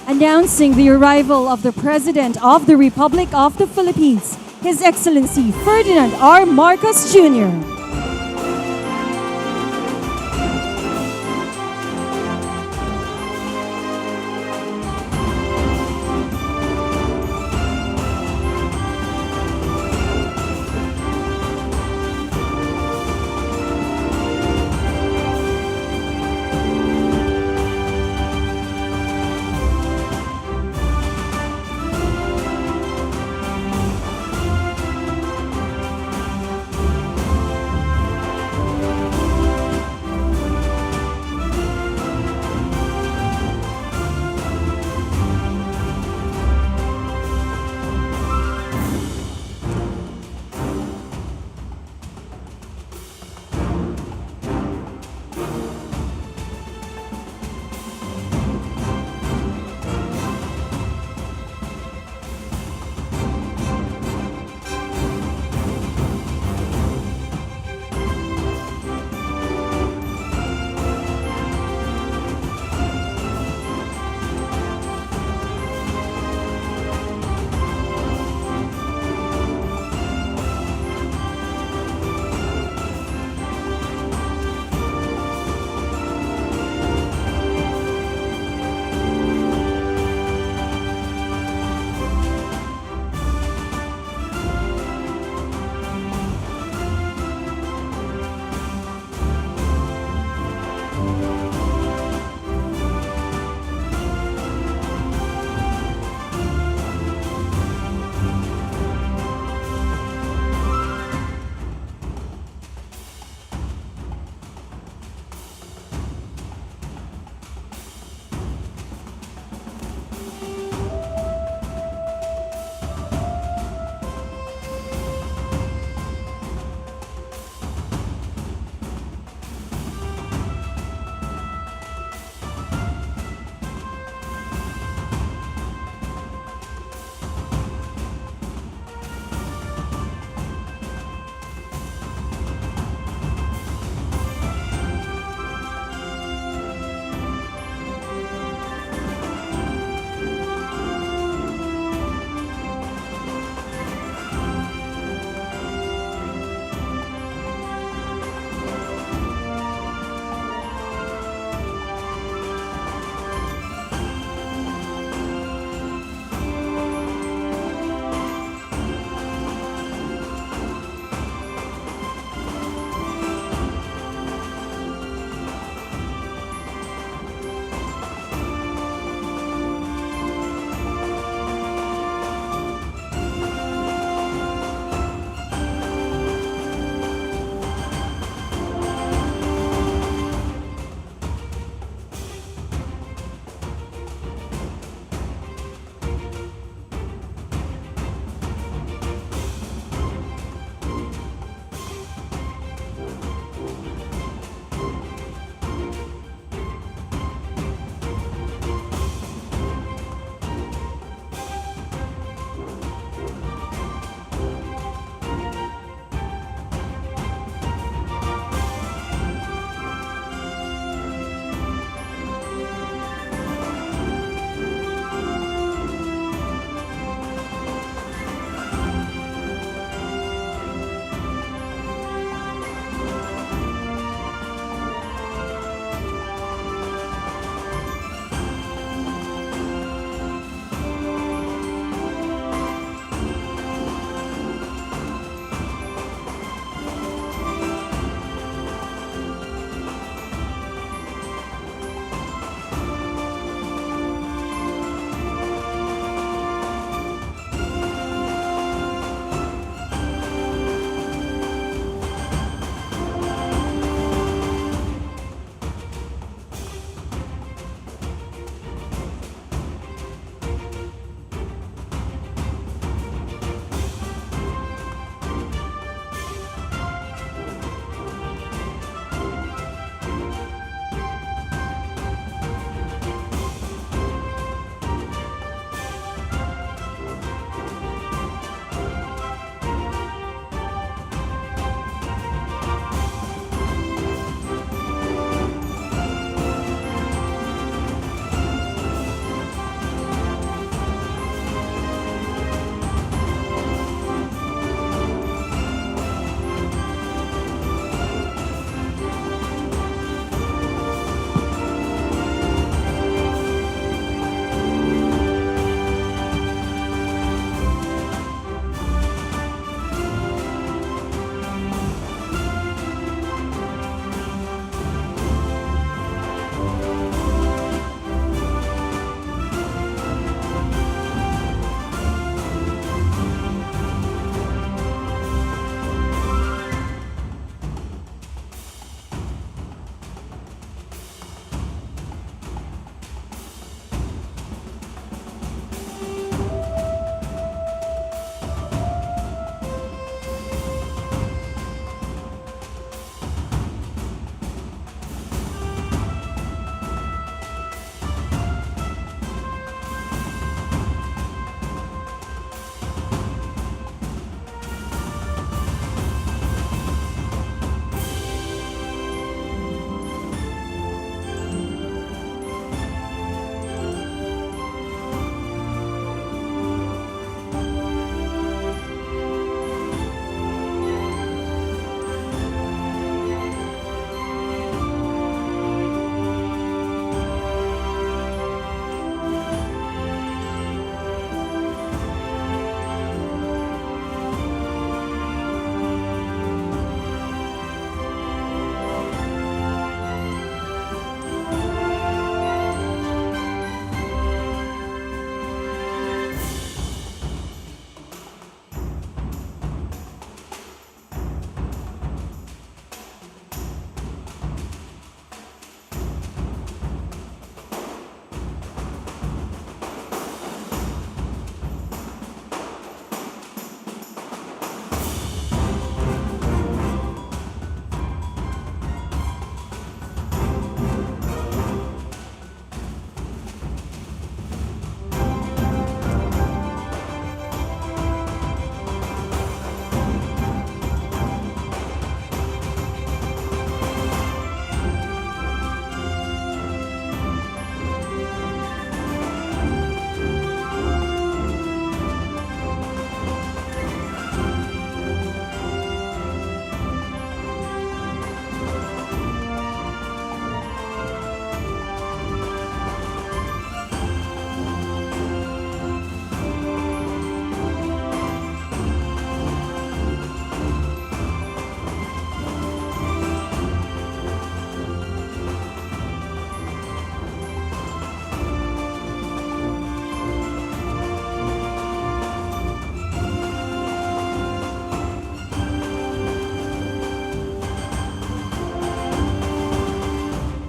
announcing the arrival of the President of the Republic of the Philippines, His Excellency Ferdinand R. Marcos Jr.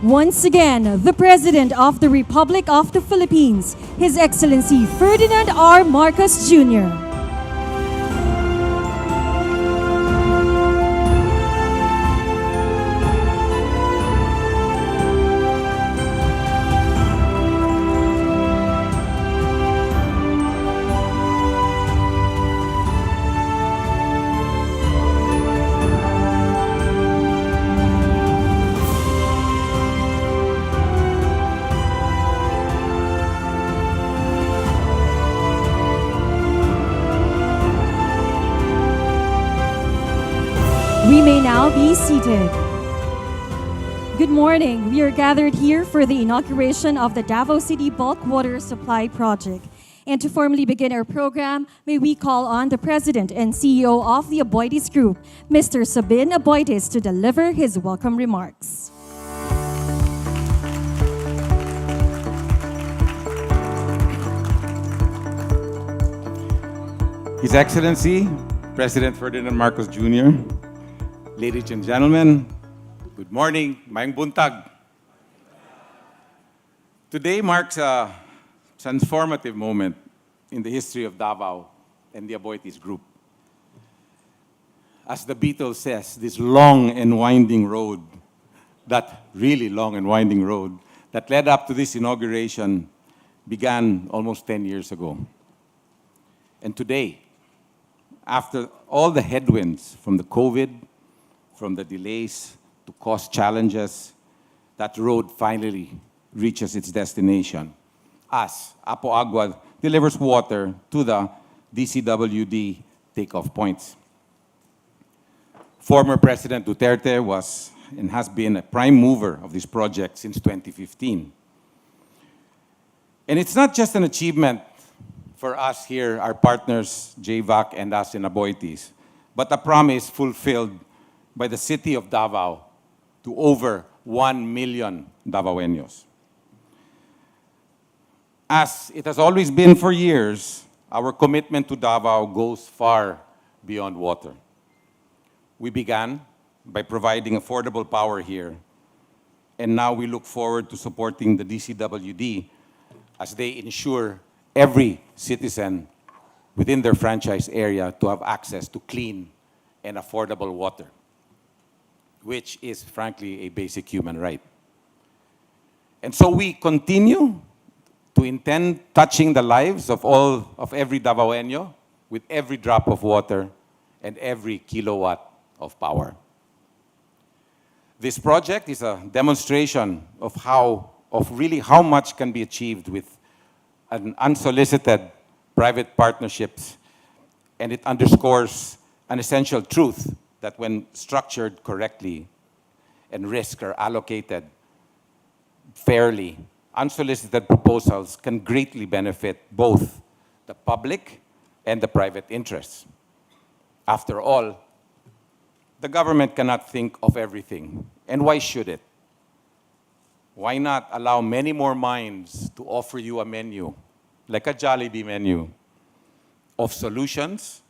Once again, the President of the Republic of the Philippines, His Excellency Ferdinand R. Marcos Jr. We may now be seated. Good morning. We are gathered here for the inauguration of the Davao City Bulk Water Supply Project. And to formally begin our program, may we call on the President and CEO of the Aboitiz Group, Mr. Sabin Aboitiz, to deliver his welcome remarks. His Excellency, President Ferdinand Marcos Jr., ladies and gentlemen, good morning, mayong buntag. Today marks a transformative moment in the history of Davao and the Aboitiz Group. As the Beatles says, this long and winding road, that really long and winding road that led up to this inauguration began almost 10 years ago. And today, after all the headwinds from the COVID, from the delays to cost challenges, that road finally reaches its destination as Apo Agua delivers water to the DCWD takeoff points. Former President Duterte was and has been a prime mover of this project since 2015. And it's not just an achievement for us here, our partners, JVAC and us in Aboitiz, but a promise fulfilled by the city of Davao to over 1 million Davaoeños. As it has always been for years, our commitment to Davao goes far beyond water. We began by providing affordable power here, and now we look forward to supporting the DCWD as they ensure every citizen within their franchise area to have access to clean and affordable water, which is frankly a basic human right. And so we continue to intend touching the lives of every Davaoeño with every drop of water and every kilowatt of power. This project is a demonstration of really how much can be achieved with an unsolicited private partnerships, and it underscores an essential truth that when structured correctly and risks are allocated fairly, unsolicited proposals can greatly benefit both the public and the private interests. After all, the government cannot think of everything, and why should it? Why not allow many more minds to offer you a menu, like a Jollibee menu, of solutions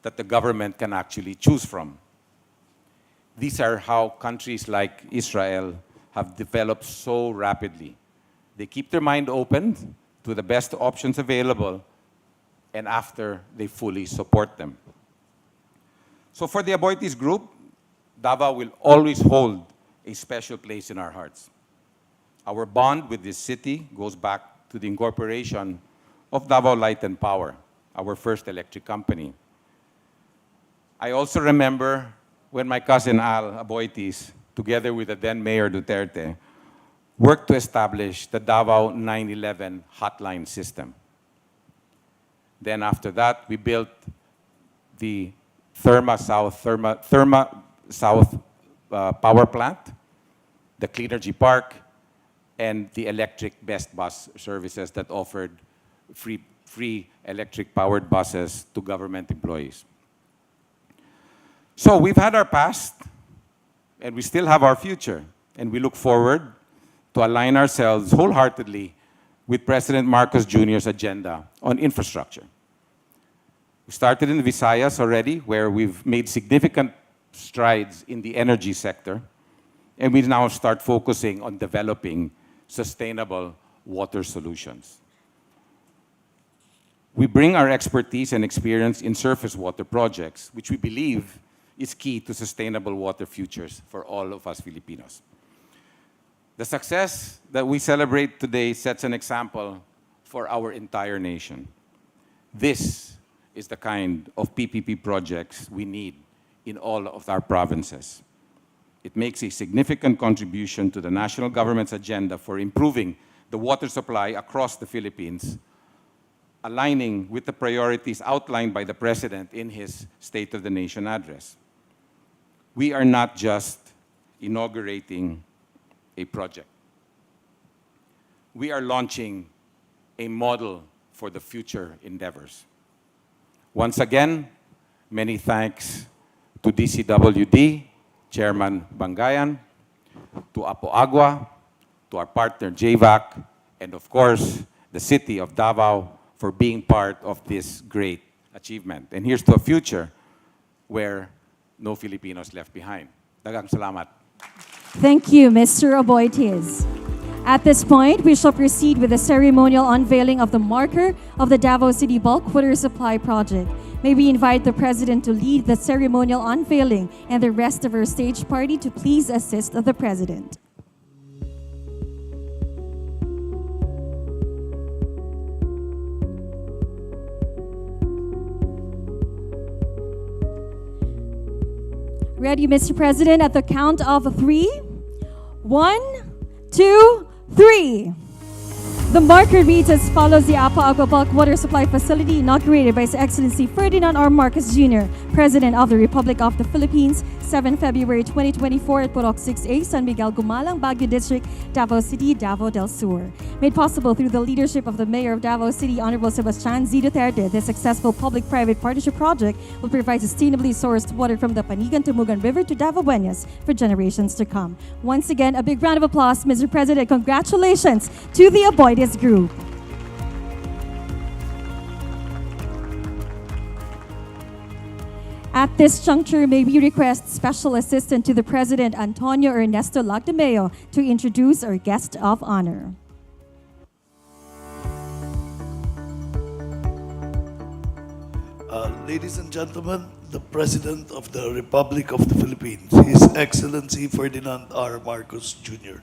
that the government can actually choose from? These are how countries like Israel have developed so rapidly. They keep their mind open to the best options available, and after, they fully support them. So for the Aboitiz Group, Davao will always hold a special place in our hearts. Our bond with this city goes back to the incorporation of Davao Light and Power, our first electric company. I also remember when my cousin Al Aboitiz, together with the then Mayor Duterte, worked to establish the Davao 911 hotline system. Then after that, we built the Therma South power plant, the Cleanergy Park, and the electric best bus services that offered free electric-powered buses to government employees. So we've had our past, and we still have our future, and we look forward to align ourselves wholeheartedly with President Marcos Jr.'s agenda on infrastructure. We started in the Visayas already, where we've made significant strides in the energy sector, and we now start focusing on developing sustainable water solutions. We bring our expertise and experience in surface water projects, which we believe is key to sustainable water futures for all of us Filipinos. The success that we celebrate today sets an example for our entire nation. This is the kind of PPP projects we need in all of our provinces. It makes a significant contribution to the national government's agenda for improving the water supply across the Philippines, aligning with the priorities outlined by the President in his State of the Nation address. We are not just inaugurating a project. We are launching a model for the future endeavors. Once again, many thanks to DCWD, Chairman Bangayan, to Apo Agua, to our partner JVAC, and of course, the city of Davao for being part of this great achievement. And here's to a future where no Filipinos left behind. Daghang salamat. Thank you, Mr. Aboitiz. At this point, we shall proceed with the ceremonial unveiling of the marker of the Davao City Bulk Water Supply Project. May we invite the President to lead the ceremonial unveiling and the rest of our stage party to please assist the President. Ready, Mr. President, at the count of 3. 1, 2, 3. The marker reads as follows: the Apo Agua Bulk Water Supply Facility inaugurated by His Excellency Ferdinand R. Jr., President of the Republic of the Philippines, 7 February 2024 at Purok 6A, San Miguel Gumalang, Baguio District, Davao City, Davao del Sur. Made possible through the leadership of the Mayor of Davao City, Honorable Sebastian Z. Duterte, this successful public-private partnership project will provide sustainably sourced water from the Tamugan River to Davaoeños for generations to come. Once again, a big round of applause, Mr. President. Congratulations to the Aboitiz Group. At this juncture, may we request Special Assistant to the President, Antonio Ernesto Lagdameo, to introduce our guest of honor. Ladies and gentlemen, the President of the Republic of the Philippines, His Excellency Ferdinand R. Marcos Jr.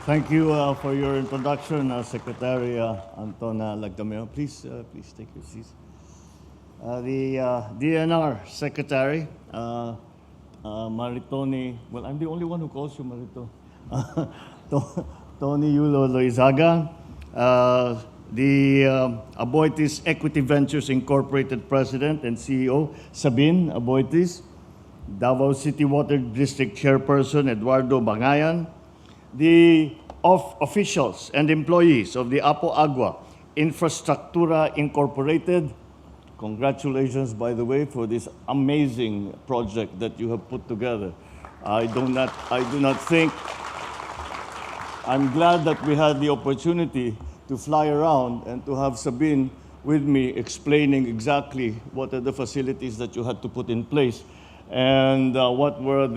Thank you for your introduction, Secretary Anton Lagdameo. Please take your seats. The DNR Secretary, Maritoni, well, I'm the only one who calls you Marito. Tony Yulo Loizaga, the Aboitiz Equity Ventures Incorporated President and CEO, Sabine Aboitiz, Davao City Water District Chairperson, Eduardo Bangayan, the officials and employees of the Apo Agua Infrastructura Incorporated. Congratulations, by the way, for this amazing project that you have put together. I do not think, I'm glad that we had the opportunity to fly around and to have Sabine with me explaining exactly what are the facilities that you had to put in place and what were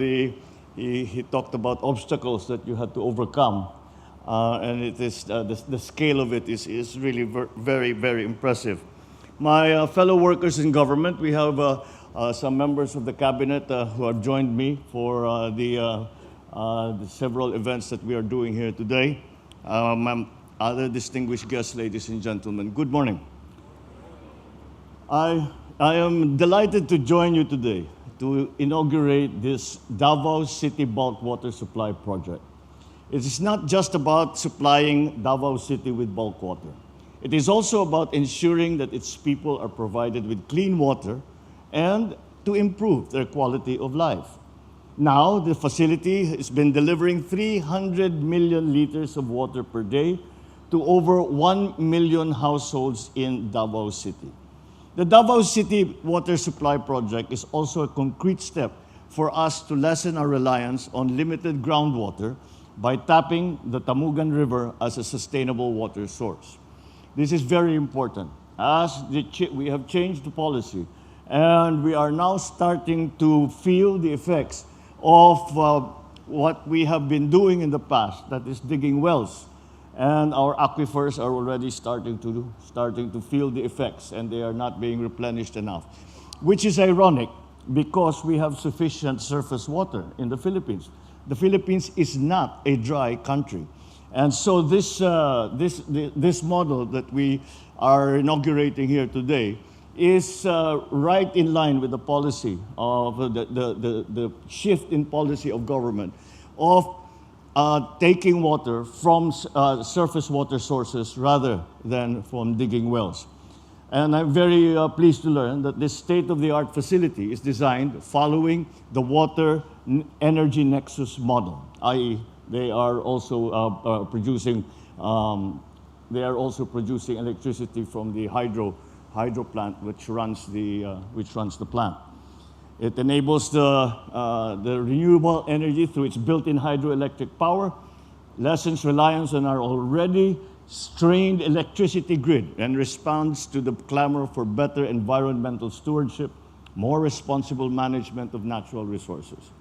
he talked about obstacles that you had to overcome. And it is, the scale of it is really very, very impressive. My fellow workers in government, we have some members of the cabinet who have joined me for the several events that we are doing here today. Other distinguished guests, ladies and gentlemen, good morning. I am delighted to join you today to inaugurate this Davao City Bulk Water Supply Project. It is not just about supplying Davao City with bulk water. It is also about ensuring that its people are provided with clean water and to improve their quality of life. Now, the facility has been delivering 300 million liters of water per day to over 1 million households in Davao City. The Davao City Water Supply Project is also a concrete step for us to lessen our reliance on limited groundwater by tapping the Tamugan River as a sustainable water source. This is very important. As we have changed the policy And we are now starting to feel the effects of what we have been doing in the past, that is digging wells. And our aquifers are already starting to feel the effects, and they are not being replenished enough, which is ironic because we have sufficient surface water in the Philippines. The Philippines is not a dry country. And so this model that we are inaugurating here today is right in line with the policy of the shift in policy of government of taking water from surface water sources rather than from digging wells. And I'm very pleased to learn that this state-of-the-art facility is designed following the water energy nexus model, i.e. they are also producing electricity from the hydro plant which runs the plant. It enables the renewable energy through its built-in hydroelectric power, lessens reliance on our already strained electricity grid, and responds to the clamor for better environmental stewardship, more responsible management of natural resources.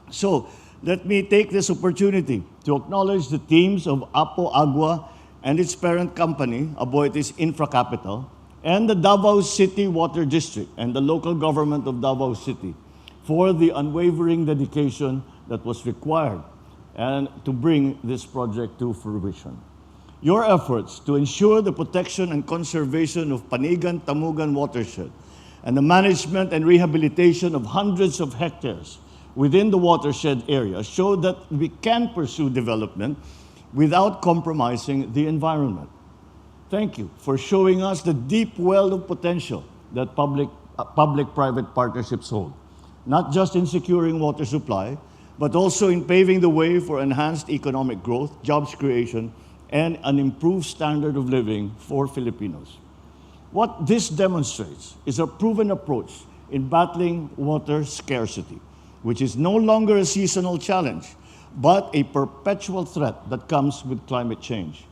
So let me take this opportunity to acknowledge the teams of Apo Agua and its parent company, Aboitiz InfraCapital, and the Davao City Water District and the local government of Davao City for the unwavering dedication that was required and to bring this project to fruition. Your efforts to ensure the protection and conservation of Tamugan watershed and the management and rehabilitation of hundreds of hectares within the watershed area show that we can pursue development without compromising the environment. Thank you for showing us the deep well of potential that public-private partnerships hold, not just in securing water supply, but also in paving the way for enhanced economic growth, jobs creation, and an improved standard of living for Filipinos. What this demonstrates is a proven approach in battling water scarcity, which is no longer a seasonal challenge, but a perpetual threat that comes with climate change.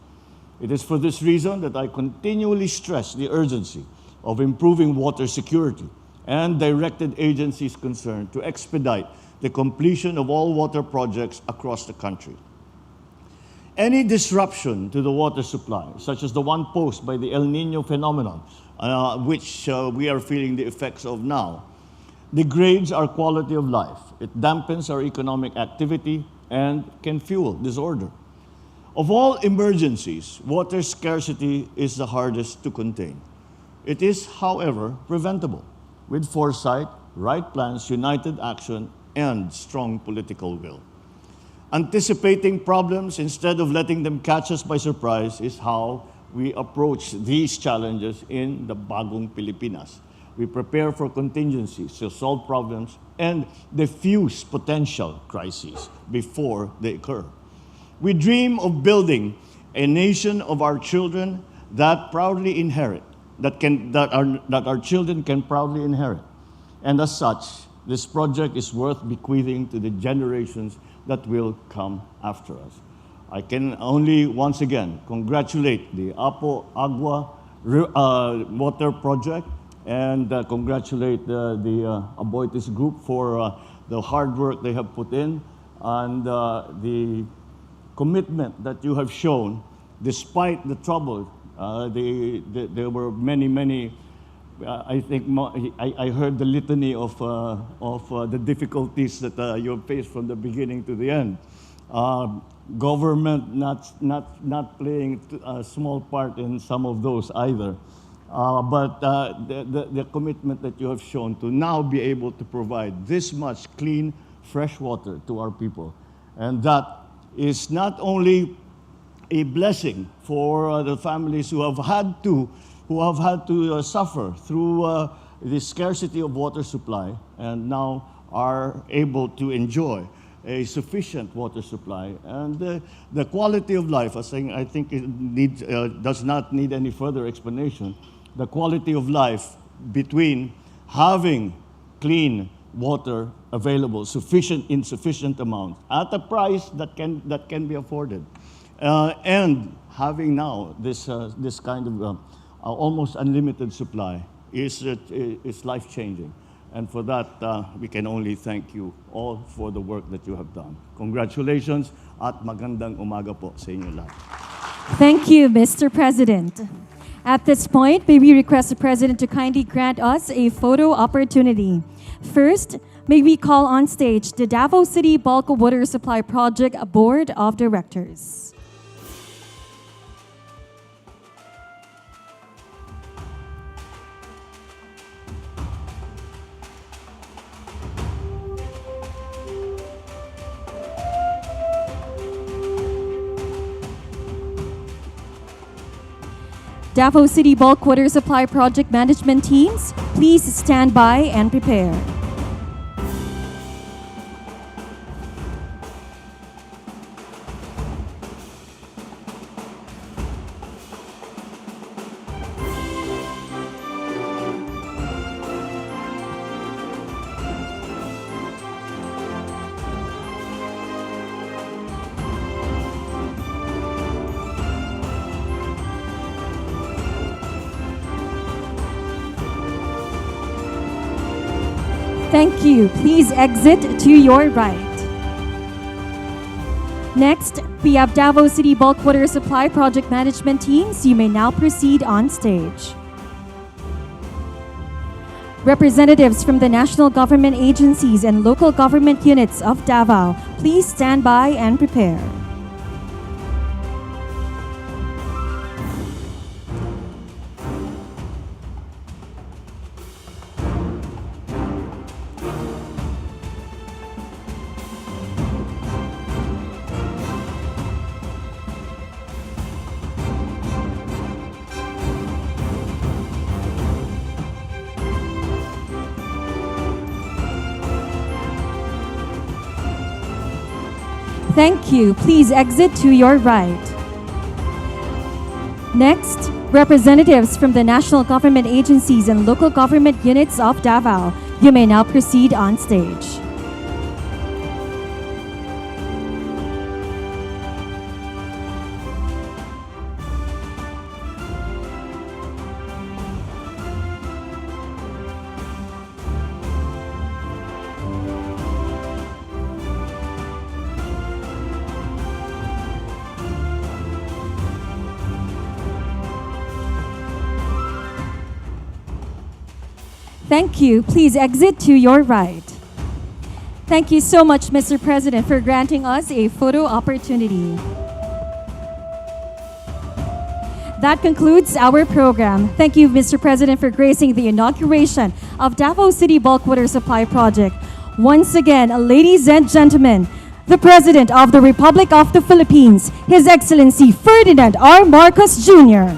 It is for this reason that I continually stress the urgency of improving water security and directed agencies concerned to expedite the completion of all water projects across the country. Any disruption to the water supply, such as the one posed by the El Niño phenomenon, which we are feeling the effects of now, degrades our quality of life. It dampens our economic activity and can fuel disorder. Of all emergencies, water scarcity is the hardest to contain. It is, however, preventable with foresight, right plans, united action, and strong political will. Anticipating problems instead of letting them catch us by surprise is how we approach these challenges in the Bagong Pilipinas. We prepare for contingencies to solve problems and diffuse potential crises before they occur. We dream of building a nation of our children that proudly inherit, that our children can proudly inherit. And as such, this project is worth bequeathing to the generations that will come after us. I can only once again congratulate the Apo Agua Water Project and congratulate the Aboitiz Group for the hard work they have put in and the commitment that you have shown despite the trouble. There were many I think I heard the litany of the difficulties that you have faced from the beginning to the end. Government not playing a small part in some of those either. But the commitment that you have shown to now be able to provide this much clean, fresh water to our people. And that is not only a blessing for the families who have had to suffer through the scarcity of water supply and now are able to enjoy a sufficient water supply. And the quality of life, I think it does not need any further explanation. The quality of life between having clean water available in sufficient amounts at a price that can be afforded, and having now this kind of almost unlimited supply is life-changing. And for that, we can only thank you all for the work that you have done. Congratulations at magandang umaga po sa inyo lahat. Thank you, Mr. President. At this point, may we request the President to kindly grant us a photo opportunity. First, may we call on stage the Davao City Bulk Water Supply Project Board of Directors. Davao City Bulk Water Supply Project Management teams, please stand by and prepare. Thank you. Please exit to your right. Next, we have Davao City Bulk Water Supply Project Management teams. You may now proceed on stage. Representatives from the national government agencies and local government units of Davao, please stand by and prepare. Thank you. Please exit to your right. Next, representatives from the national government agencies and local government units of Davao, you may now proceed on stage. Thank you. Please exit to your right. Thank you so much, Mr. President, for granting us a photo opportunity. That concludes our program. Thank you, Mr. President, for gracing the inauguration of Davao City Bulk Water Supply Project. Once again, ladies and gentlemen, the President of the Republic of the Philippines, His Excellency Ferdinand R. Marcos Jr.